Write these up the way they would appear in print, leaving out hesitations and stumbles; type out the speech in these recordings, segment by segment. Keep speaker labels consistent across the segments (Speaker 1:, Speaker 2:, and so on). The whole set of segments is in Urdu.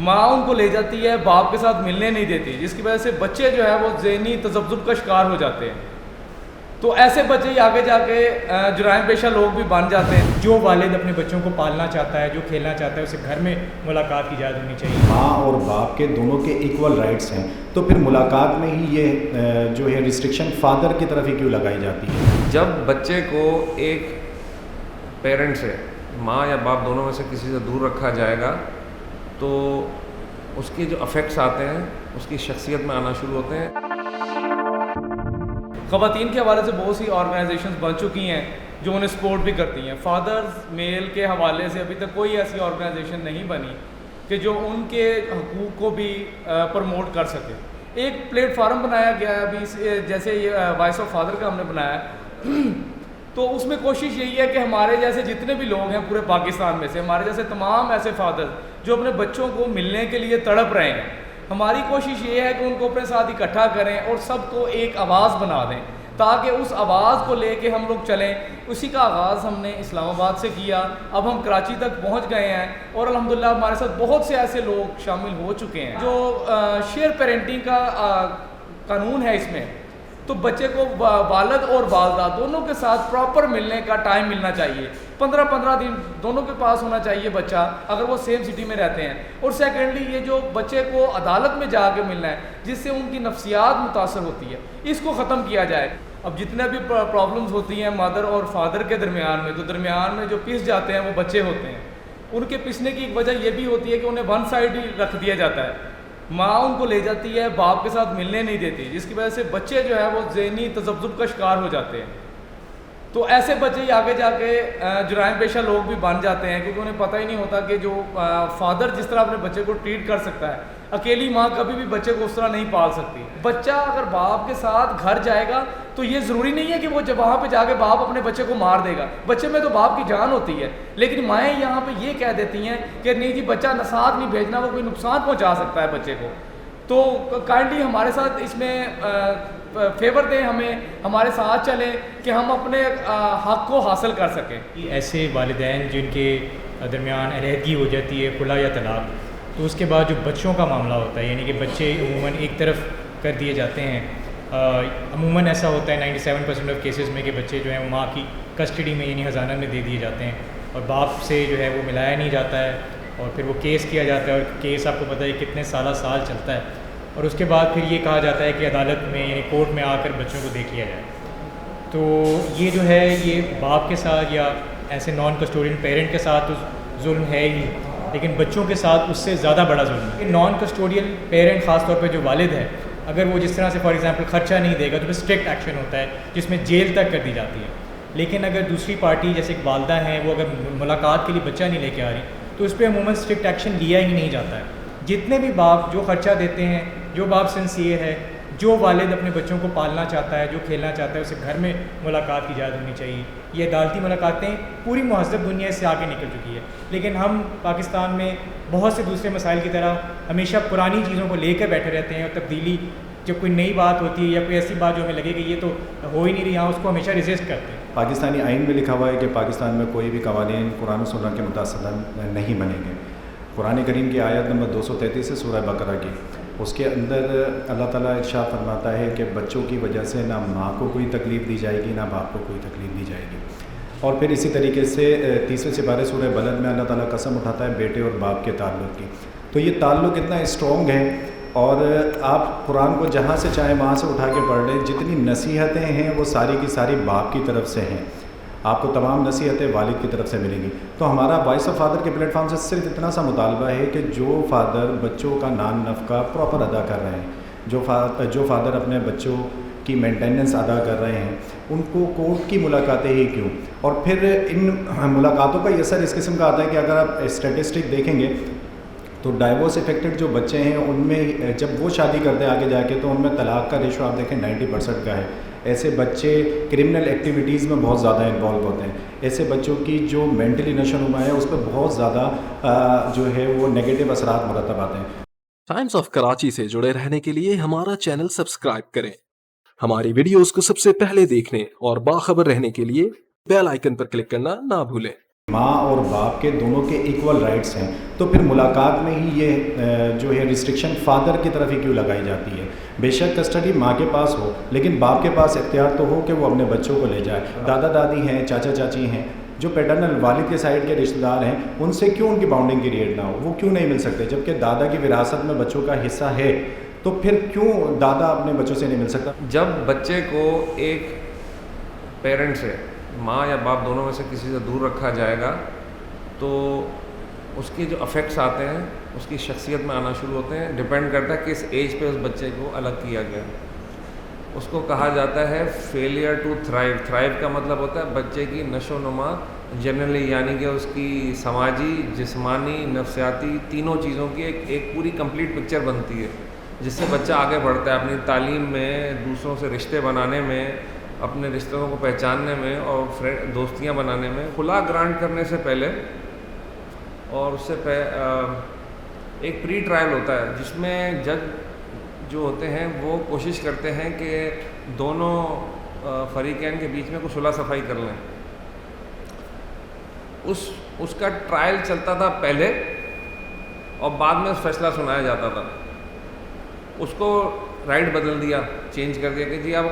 Speaker 1: ماں ان کو لے جاتی ہے، باپ کے ساتھ ملنے نہیں دیتی، جس کی وجہ سے بچے جو ہے وہ ذہنی تذبذب کا شکار ہو جاتے ہیں. تو ایسے بچے ہی آگے جا کے جرائم پیشہ لوگ بھی بن جاتے ہیں.
Speaker 2: جو والد اپنے بچوں کو پالنا چاہتا ہے، جو کھیلنا چاہتا ہے، اسے گھر میں ملاقات کی اجازت ہونی چاہیے.
Speaker 3: ماں اور باپ کے دونوں کے ایکول رائٹس ہیں، تو پھر ملاقات میں ہی یہ جو ہے ریسٹرکشن فادر کی طرف ہی کیوں لگائی جاتی ہے؟
Speaker 4: جب بچے کو ایک پیرنٹ سے، ماں یا باپ دونوں میں سے کسی سے دور رکھا جائے گا تو اس کے جو افیکٹس آتے ہیں اس کی شخصیت میں آنا شروع ہوتے ہیں.
Speaker 1: خواتین کے حوالے سے بہت سی آرگنائزیشنز بن چکی ہیں جو انہیں سپورٹ بھی کرتی ہیں. فادرز میل کے حوالے سے ابھی تک کوئی ایسی آرگنائزیشن نہیں بنی کہ جو ان کے حقوق کو بھی پروموٹ کر سکے. ایک پلیٹ فارم بنایا گیا ہے ابھی، جیسے یہ وائس آف فادر کا ہم نے بنایا ہے، تو اس میں کوشش یہی ہے کہ ہمارے جیسے جتنے بھی لوگ ہیں پورے پاکستان میں سے، ہمارے جیسے تمام ایسے فادر جو اپنے بچوں کو ملنے کے لیے تڑپ رہے ہیں، ہماری کوشش یہ ہے کہ ان کو اپنے ساتھ اکٹھا کریں اور سب کو ایک آواز بنا دیں تاکہ اس آواز کو لے کے ہم لوگ چلیں. اسی کا آغاز ہم نے اسلام آباد سے کیا، اب ہم کراچی تک پہنچ گئے ہیں اور الحمدللہ ہمارے ساتھ بہت سے ایسے لوگ شامل ہو چکے ہیں. جو شیئر پیرنٹنگ کا قانون ہے، اس میں تو بچے کو والد اور والدہ دونوں کے ساتھ پراپر ملنے کا ٹائم ملنا چاہیے. 15 دن دونوں کے پاس ہونا چاہیے بچہ، اگر وہ سیم سٹی میں رہتے ہیں. اور سیکنڈلی یہ جو بچے کو عدالت میں جا کے ملنا ہے جس سے ان کی نفسیات متاثر ہوتی ہے، اس کو ختم کیا جائے. اب جتنے بھی پرابلمز ہوتی ہیں مدر اور فادر کے درمیان میں، تو درمیان میں جو پس جاتے ہیں وہ بچے ہوتے ہیں. ان کے پسنے کی ایک وجہ یہ بھی ہوتی ہے کہ انہیں ون سائڈ ہی رکھ دیا جاتا ہے. ماں ان کو لے جاتی ہے، باپ کے ساتھ ملنے نہیں دیتی، جس کی وجہ سے بچے جو ہے وہ ذہنی تذبذب کا شکار ہو جاتے ہیں. تو ایسے بچے ہی آگے جا کے جرائم پیشہ لوگ بھی بن جاتے ہیں، کیونکہ انہیں پتہ ہی نہیں ہوتا کہ جو فادر جس طرح اپنے بچے کو ٹریٹ کر سکتا ہے، اکیلی ماں کبھی بھی بچے کو اس طرح نہیں پال سکتی. بچہ اگر باپ کے ساتھ گھر جائے گا تو یہ ضروری نہیں ہے کہ وہ جب وہاں پہ جا کے باپ اپنے بچے کو مار دے گا. بچے میں تو باپ کی جان ہوتی ہے، لیکن مائیں یہاں پہ یہ کہہ دیتی ہیں کہ نہیں جی بچہ ساتھ نہیں بھیجنا، وہ کوئی نقصان پہنچا سکتا ہے بچے کو. تو کائنڈلی ہمارے ساتھ اس میں فیور دیں، ہمارے ساتھ چلیں کہ ہم اپنے حق کو حاصل کر سکیں.
Speaker 2: ایسے والدین جن کے درمیان علیحدگی ہو جاتی ہے، خلا یا طلاق، تو اس کے بعد جو بچوں کا معاملہ ہوتا ہے، یعنی کہ بچے عموماً ایک طرف کر دیے جاتے ہیں. عموماً ایسا ہوتا ہے 97% آف کیسز میں کہ بچے جو ہیں وہ ماں کی کسٹڈی میں یعنی حضانت میں دے دیے جاتے ہیں اور باپ سے جو ہے وہ ملایا نہیں جاتا ہے، اور پھر وہ کیس کیا جاتا ہے، اور کیس آپ کو پتہ ہے کتنے سال چلتا ہے، اور اس کے بعد پھر یہ کہا جاتا ہے کہ عدالت میں یعنی کورٹ میں آ کر بچوں کو دیکھ لیا جائے. تو یہ جو ہے یہ باپ کے ساتھ یا ایسے نان کسٹوڈین پیرنٹ کے ساتھ تو ظلم ہے ہی، لیکن بچوں کے ساتھ اس سے زیادہ بڑا ظلم ہے. نان کسٹوڈین پیرنٹ خاص طور پہ جو والد ہے، اگر وہ جس طرح سے فار ایگزامپل خرچہ نہیں دے گا تو پھر اسٹرکٹ ایکشن ہوتا ہے جس میں جیل تک کر دی جاتی ہے. لیکن اگر دوسری پارٹی جیسے ایک والدہ ہیں، وہ اگر ملاقات کے لیے بچہ نہیں لے کے آ رہی تو اس پہ عموماً اسٹرکٹ ایکشن لیا ہی نہیں جاتا ہے. جتنے بھی باپ جو خرچہ دیتے ہیں، جو باپ سنسیئر ہے، جو والد اپنے بچوں کو پالنا چاہتا ہے، جو کھیلنا چاہتا ہے، اسے گھر میں ملاقات کی اجازت ہونی چاہیے. یہ عدالتی ملاقاتیں پوری مہذب دنیا اس سے آگے نکل چکی ہے، لیکن ہم پاکستان میں بہت سے دوسرے مسائل کی طرح ہمیشہ پرانی چیزوں کو لے کر بیٹھے رہتے ہیں، اور تبدیلی جب کوئی نئی بات ہوتی ہے یا کوئی ایسی بات جو ہمیں لگے کہ یہ تو ہو ہی نہیں رہی، اس کو ہمیشہ ریزسٹ کرتے ہیں.
Speaker 3: پاکستانی آئین میں لکھا ہوا ہے کہ پاکستان میں کوئی بھی قوانین قرآن و سنت کے متاثر نہیں بنیں گے. قرآن کریم کی آیت نمبر 233 سے سورہ بقرہ کی، اس کے اندر اللہ تعالیٰ ارشاد فرماتا ہے کہ بچوں کی وجہ سے نہ ماں کو کوئی تکلیف دی جائے گی، نہ باپ کو کوئی تکلیف دی جائے گی. اور پھر اسی طریقے سے 30ویں سپارے سورہ بلد میں اللہ تعالیٰ قسم اٹھاتا ہے بیٹے اور باپ کے تعلق کی. تو یہ تعلق اتنا اسٹرانگ ہے، اور آپ قرآن کو جہاں سے چاہیں وہاں سے اٹھا کے پڑھ لیں، جتنی نصیحتیں ہیں وہ ساری کی ساری باپ کی طرف سے ہیں. آپ کو تمام نصیحتیں والد کی طرف سے ملیں گی. تو ہمارا وائس آف فادر کے پلیٹ فارم سے صرف اتنا سا مطالبہ ہے کہ جو فادر بچوں کا نان نفقہ پراپر ادا کر رہے ہیں، جو فادر اپنے بچوں کی مینٹیننس ادا کر رہے ہیں، ان کو کورٹ کی ملاقاتیں ہی کیوں. اور پھر ان ملاقاتوں کا یہ اثر اس قسم کا آتا ہے کہ اگر آپ اسٹیٹسٹک دیکھیں گے تو ڈائیورس افیکٹڈ جو بچے ہیں ان میں جب وہ شادی کرتے ہیں آگے جا کے تو ان میں طلاق کا ریشو آپ دیکھیں 90% کا ہے. ایسے بچے کرمنل ایکٹیویٹیز میں بہت زیادہ انوالو ہوتے ہیں. ایسے بچوں کی جو مینٹلی نشو نما ہے اس پہ بہت زیادہ جو ہے وہ نیگیٹو اثرات مرتب آتے ہیں.
Speaker 5: ٹائمز آف کراچی سے جڑے رہنے کے لیے ہمارا چینل سبسکرائب کریں. ہماری ویڈیوز کو سب سے پہلے دیکھنے اور باخبر رہنے کے لیے بیل آئیکن پر کلک کرنا نہ بھولیں.
Speaker 3: ماں اور باپ کے دونوں کے ایکول رائٹس ہیں، تو پھر ملاقات میں ہی یہ جو ہے ریسٹرکشن فادر کی طرف ہی کیوں لگائی جاتی ہے؟ بے شک کسٹڈی ماں کے پاس ہو، لیکن باپ کے پاس اختیار تو ہو کہ وہ اپنے بچوں کو لے جائے۔ دادا دادی ہیں، چاچا چاچی ہیں، جو پیٹرنل والد کے سائڈ کے رشتہ دار ہیں، ان سے کیوں ان کی باؤنڈنگ کریٹ نہ ہو؟ وہ کیوں نہیں مل سکتے؟ جبکہ دادا کی وراثت میں بچوں کا حصہ ہے، تو پھر کیوں دادا اپنے بچوں سے نہیں مل سکتا؟
Speaker 4: جب بچے کو ایک پیرنٹ سے، ماں یا باپ دونوں میں سے کسی سے دور رکھا جائے گا تو اس کے جو افیکٹس آتے ہیں اس کی شخصیت میں آنا شروع ہوتے ہیں۔ ڈپینڈ کرتا ہے کس ایج پہ اس بچے کو الگ کیا گیا۔ اس کو کہا جاتا ہے فیلئر ٹو تھرائیو۔ تھرائیو کا مطلب ہوتا ہے بچے کی نشو و نما جنرلی، یعنی کہ اس کی سماجی، جسمانی، نفسیاتی تینوں چیزوں کی ایک پوری کمپلیٹ پکچر بنتی ہے، جس سے بچہ آگے بڑھتا ہے اپنی تعلیم میں، دوسروں سے رشتے بنانے میں، اپنے رشتوں کو پہچاننے میں اور دوستیاں بنانے میں۔ خلا گرانٹ کرنے سے پہلے اور اس سے ایک پری ٹرائل ہوتا ہے جس میں جج جو ہوتے ہیں وہ کوشش کرتے ہیں کہ دونوں فریقین کے بیچ میں کچھ صلح صفائی کر لیں۔ اس کا ٹرائل چلتا تھا پہلے اور بعد میں فیصلہ سنایا جاتا تھا۔ اس کو رائٹ بدل دیا، چینج کر دیا کہ جی اب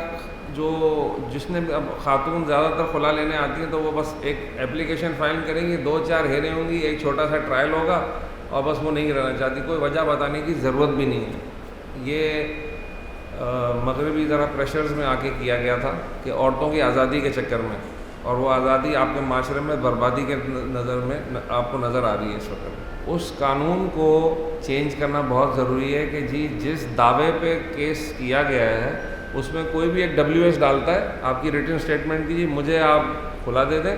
Speaker 4: جس نے اب خاتون زیادہ تر خلا لینے آتی ہیں تو وہ بس ایک اپلیکیشن فائل کریں گی، 2-4 ہیریں ہوں گی، ایک چھوٹا سا ٹرائل ہوگا اور بس وہ نہیں رہنا چاہتی، کوئی وجہ بتانے کی ضرورت بھی نہیں ہے۔ یہ مغربی ذرا پریشرز میں آ کے کیا گیا تھا کہ عورتوں کی آزادی کے چکر میں، اور وہ آزادی آپ کے معاشرے میں بربادی کے نظر میں آپ کو نظر آ رہی ہے اس وقت۔ اس قانون کو چینج کرنا بہت ضروری ہے کہ جی جس دعوے پہ کیس کیا گیا ہے اس میں کوئی بھی ایک WS ڈالتا ہے آپ کی ریٹن اسٹیٹمنٹ کی، جی مجھے آپ کھلا دے دیں،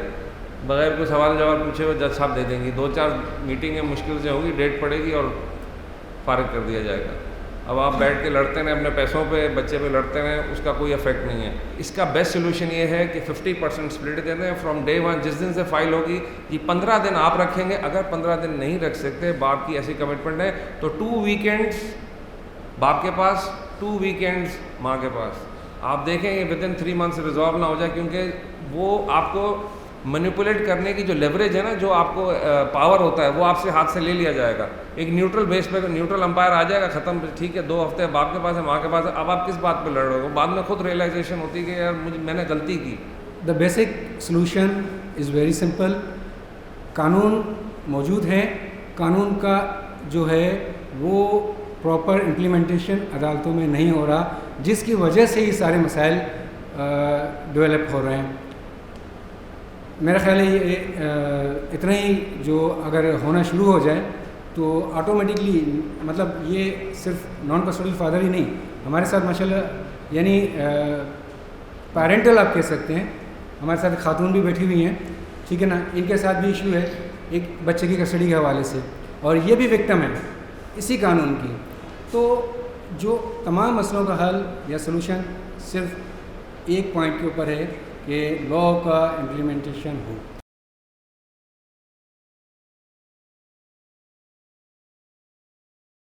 Speaker 4: بغیر کوئی سوال جواب پوچھے ہوئے جج صاحب دے دیں گی، 2-4 میٹنگیں مشکل سے ہوگی، ڈیٹ پڑے گی اور فارغ کر دیا جائے گا۔ اب آپ بیٹھ کے لڑتے رہیں اپنے پیسوں پہ، بچے پہ لڑتے رہیں، اس کا کوئی افیکٹ نہیں ہے۔ اس کا بیسٹ سولوشن یہ ہے کہ 50% سپلٹ دے دیں فرام ڈے 1، جس دن سے فائل ہوگی یہ 15 دن آپ رکھیں گے، اگر 15 دن نہیں رکھ سکتے، باپ کی ایسی کمٹمنٹ ہے تو 2 ویکینڈز باپ کے پاس، 2 ویکینڈز ماں کے پاس۔ آپ دیکھیں گے ود ان 3 منتھس ریزالو نہ ہو جائے، کیونکہ وہ آپ کو مینیپولیٹ کرنے کی جو لیوریج ہے نا، جو آپ کو پاور ہوتا ہے وہ آپ سے ہاتھ سے لے لیا جائے گا۔ ایک نیوٹرل بیس پہ نیوٹرل امپائر آ جائے گا، ختم، ٹھیک ہے 2 ہفتے باپ کے پاس ہے، ماں کے پاس ہے، اب آپ کس بات پہ لڑ رہے ہو؟ بعد میں خود ریئلائزیشن ہوتی ہے کہ یار میں نے غلطی کی۔
Speaker 6: The basic solution is very simple. قانون موجود ہے، قانون کا جو ہے وہ پراپر امپلیمنٹیشن عدالتوں میں نہیں ہو رہا، جس کی وجہ سے یہ سارے مسائل ڈیولپ ہو رہے ہیں۔ میرا خیال ہے یہ اتنا ہی جو اگر ہونا شروع ہو جائے تو آٹومیٹکلی، مطلب یہ صرف نان کسٹوڈیل فادر ہی نہیں، ہمارے ساتھ ماشاءاللہ یعنی پیرنٹل آپ کہہ سکتے ہیں، ہمارے ساتھ خاتون بھی بیٹھی ہوئی ہیں، ٹھیک ہے نا، ان کے ساتھ بھی ایشو ہے ایک بچے کی کسٹڈی کے حوالے سے، اور یہ بھی وکٹم ہے اسی قانون کی۔ تو جو تمام مسئلوں کا حل یا سلوشن صرف ایک پوائنٹ کے اوپر ہے کہ لاء کا امپلیمنٹیشن ہو۔